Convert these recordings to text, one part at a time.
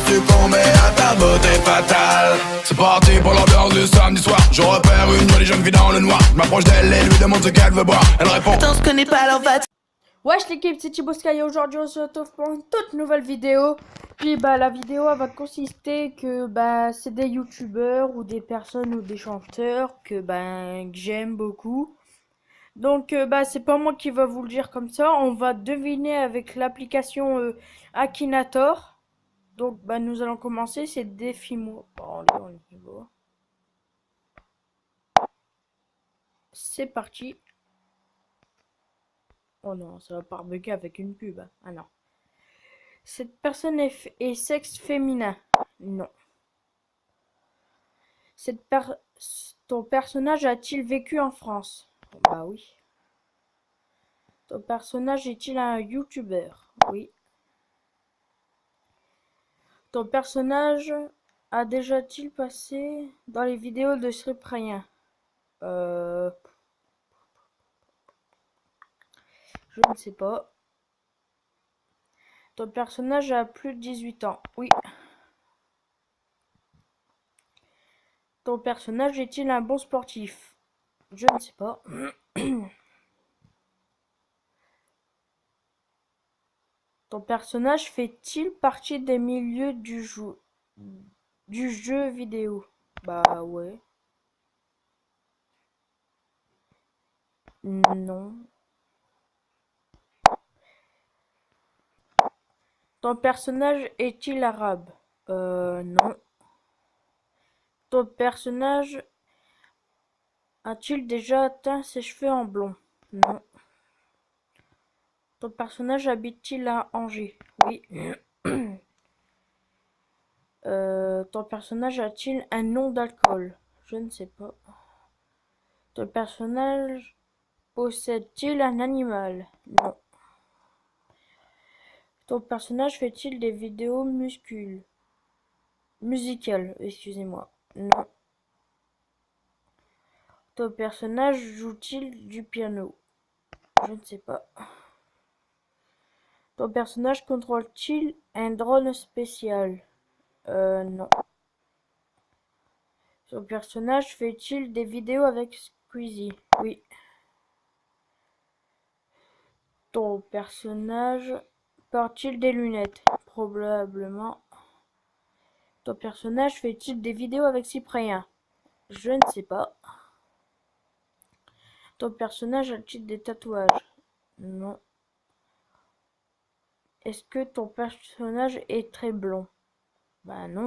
tu combats à ta beauté fatale. C'est parti pour l'ambiance du samedi soir. Je repère une jolie jeune fille dans le noir. Je m'approche d'elle et lui demande ce qu'elle veut boire. Elle répond: attends, je connais pas, alors va. Wesh l'équipe, c'est Thibaut Sky et aujourd'hui on se retrouve pour une toute nouvelle vidéo. Puis la vidéo elle va consister que c'est des youtubeurs ou des personnes ou des chanteurs que j'aime beaucoup. Donc c'est pas moi qui va vous le dire comme ça, on va deviner avec l'application Akinator. Donc nous allons commencer, c'est défi-moi. Bon, allez, on y va. C'est parti. Oh non, ça va pas bugger avec une pub. Ah non. Cette personne est sexe féminin. Non. Ton personnage a-t-il vécu en France? Bah oui. Ton personnage est-il un youtubeur? Oui. Ton personnage a déjà-t-il passé dans les vidéos de Cyprien? Je ne sais pas. Ton personnage a plus de 18 ans? Oui. Ton personnage est-il un bon sportif? Je ne sais pas. Ton personnage fait-il partie des milieux du jeu vidéo? Bah ouais. Non. Ton personnage est-il arabe? Non. Ton personnage a-t-il déjà teint ses cheveux en blond? Non. Ton personnage habite-t-il à Angers? Oui. Ton personnage a-t-il un nom d'alcool? Je ne sais pas. Ton personnage possède-t-il un animal? Non. Ton personnage fait-il des vidéos musicales? Excusez-moi. Non. Ton personnage joue-t-il du piano? Je ne sais pas. Ton personnage contrôle-t-il un drone spécial? Non. Ton personnage fait-il des vidéos avec Squeezie? Oui. Ton personnage porte-t-il des lunettes? Probablement. Ton personnage fait-il des vidéos avec Cyprien? Je ne sais pas. Ton personnage a-t-il des tatouages? Non. Est-ce que ton personnage est très blond? Bah non.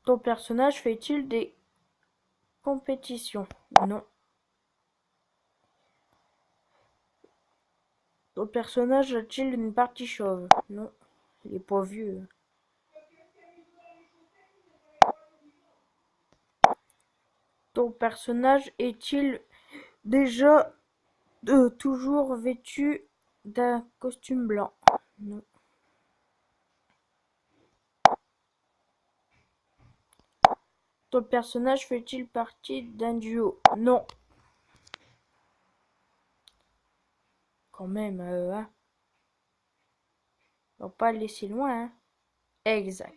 Ton personnage fait-il des compétitions? Non. Ton personnage a-t-il une partie chauve? Non. Il est pas vieux. Ton personnage est-il déjà toujours vêtu d'un costume blanc? Non. Ton personnage fait-il partie d'un duo? Non. Quand même, hein. On va pas le laisser loin, hein. Exact.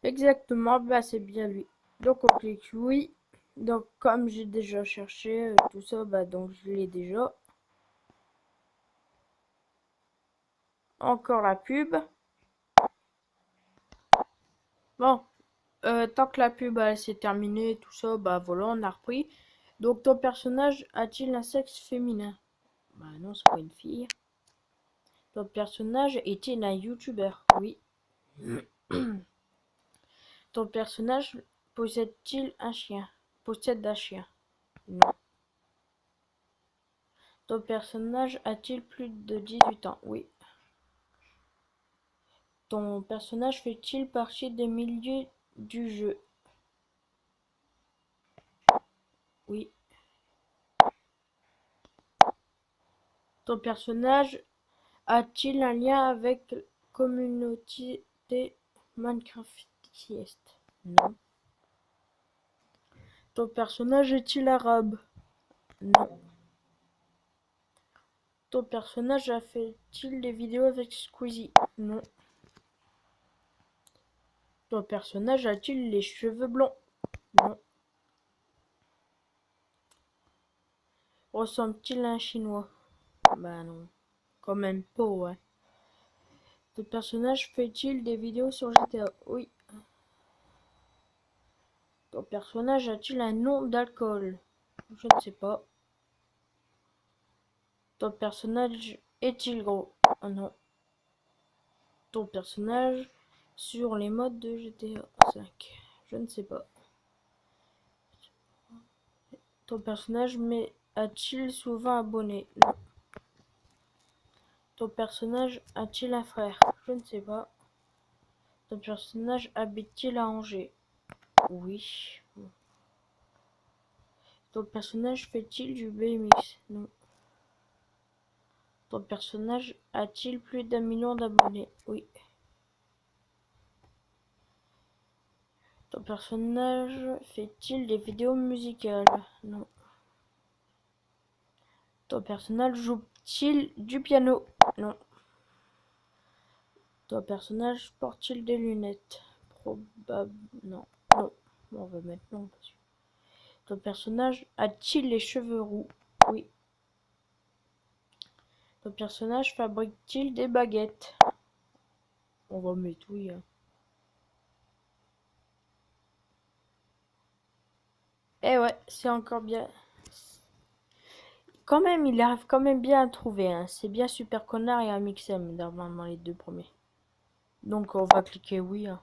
Exactement, c'est bien lui. Donc on clique oui. Donc comme j'ai déjà cherché tout ça, donc je l'ai déjà. Encore la pub. Bon, tant que la pub s'est terminée, tout ça, voilà, on a repris. Donc ton personnage a-t-il un sexe féminin? Bah non, c'est pas une fille. Ton personnage est-il un youtubeur? Oui. Ton personnage possède-t-il un chien? Possède un chien? Non. Ton personnage a-t-il plus de 18 ans? Oui. Ton personnage fait-il partie des milieux du jeu? Oui. Ton personnage a-t-il un lien avec la communauté Minecraftiste? Non. Ton personnage est-il arabe? Non. Ton personnage a fait-il des vidéos avec Squeezie? Non. Ton personnage a-t-il les cheveux blonds? Non. Ressemble-t-il à un chinois? Bah non. Quand même pas, ouais. Ton personnage fait-il des vidéos sur GTA? Oui. Ton personnage a-t-il un nom d'alcool? Je ne sais pas. Ton personnage est-il gros? Ah non. Ton personnage sur les modes de GTA 5? Je ne sais pas. Ton personnage a-t-il souvent abonné? Non. Ton personnage a-t-il un frère? Je ne sais pas. Ton personnage habite-t-il à Angers? Oui. Ton personnage fait-il du BMX? Non. Ton personnage a-t-il plus d'1 million d'abonnés? Oui. Ton personnage fait-il des vidéos musicales? Non. Ton personnage joue-t-il du piano? Non. Ton personnage porte-t-il des lunettes? Probable. Non. Non. On va mettre non. Ton personnage a-t-il les cheveux roux? Oui. Ton personnage fabrique-t-il des baguettes? On va mettre oui. Eh ouais, c'est encore bien. Quand même, il arrive quand même bien à trouver. Hein. C'est bien Super Connard et Amixem, normalement les deux premiers. Donc on va cliquer oui. Hein.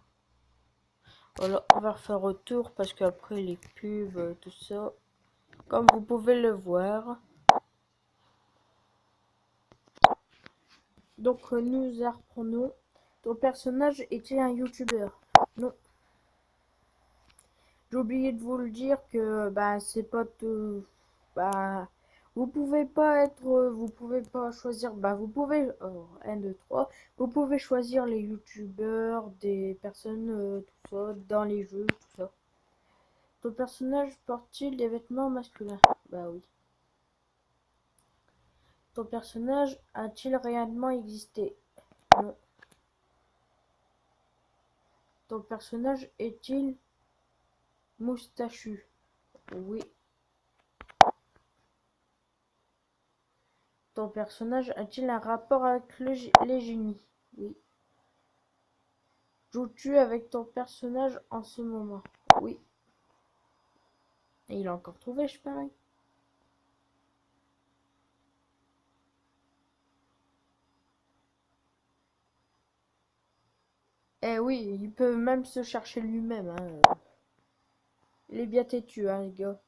Voilà, on va refaire retour parce qu'après les pubs, tout ça, comme vous pouvez le voir. Donc nous apprenons. Ton personnage est-il un youtubeur? Non. J'ai oublié de vous le dire que bah c'est pas tout. Bah vous pouvez pas être. Vous pouvez pas choisir. Bah vous pouvez. 1, 2, 3. Vous pouvez choisir les youtubeurs, des personnes, tout ça, dans les jeux, tout ça. Ton personnage porte-t-il des vêtements masculins? Bah oui. Ton personnage a-t-il réellement existé? Non. Ton personnage est-il moustachu? Oui. Ton personnage a-t-il un rapport avec les génies? Oui. Joues-tu avec ton personnage en ce moment? Oui. Et il a encore trouvé, je parie. Eh oui, il peut même se chercher lui-même. Hein. Il est bien têtu, hein, les gars.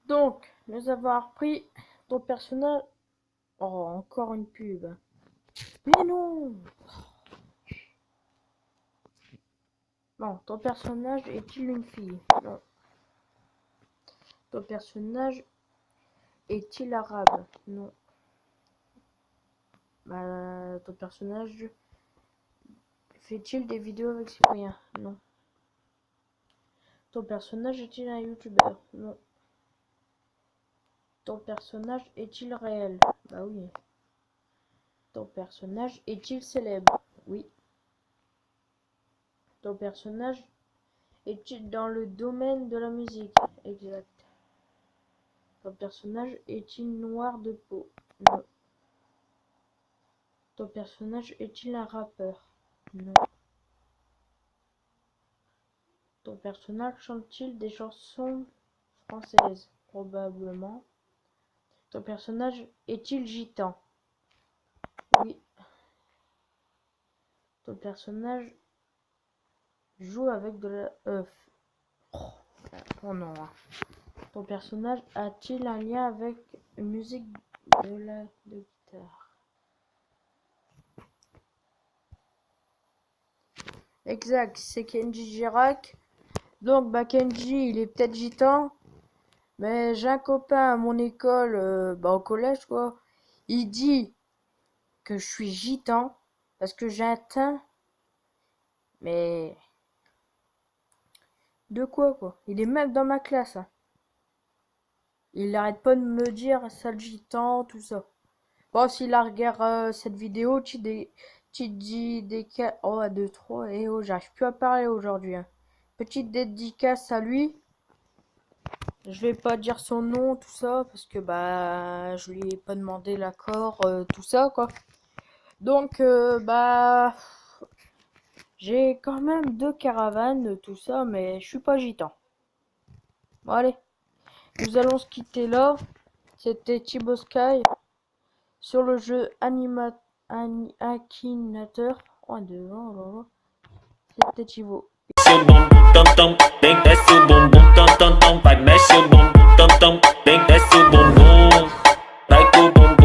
Donc, nous avons appris ton personnage. Oh, encore une pub. Mais non! Non, ton personnage est-il une fille? Non. Ton personnage est-il arabe? Non. Bah, ton personnage fait-il des vidéos avec Cyprien? Non. Ton personnage est-il un youtubeur? Non. Ton personnage est-il réel? Bah oui. Ton personnage est-il célèbre? Oui. Ton personnage est-il dans le domaine de la musique? Exact. Ton personnage est-il noir de peau? Non. Ton personnage est-il un rappeur? Non. Ton personnage chante-t-il des chansons françaises? Probablement. Ton personnage est-il gitan? Oui. Ton personnage joue avec de la... Oh non. Ton personnage a-t-il un lien avec une musique de guitare? Exact, c'est Kenji Girac. Donc bah Kenji, il est peut-être gitan, mais j'ai un copain à mon école, au collège quoi. Il dit que je suis gitan parce que j'ai un teint, mais de quoi quoi? Il est même dans ma classe. Hein. Il arrête pas de me dire sale gitan, tout ça. Bon, s'il la regarde cette vidéo, tu dis des cas. Oh, 1, 2, 3, et oh, j'arrive plus à parler aujourd'hui. Hein. Petite dédicace à lui. Je vais pas dire son nom, tout ça, parce que bah je lui ai pas demandé l'accord, tout ça quoi. Donc bah j'ai quand même 2 caravanes, tout ça, mais je suis pas gitan. Bon allez, nous allons se quitter là. C'était Thibaut Sky sur le jeu Akinator. Oh, deux, oh là là. C'était Thibaut. Your boom dum dum, think that's your boom boom dum dum dum, like mash your boom dum dum, think that's your boom boom, like your boom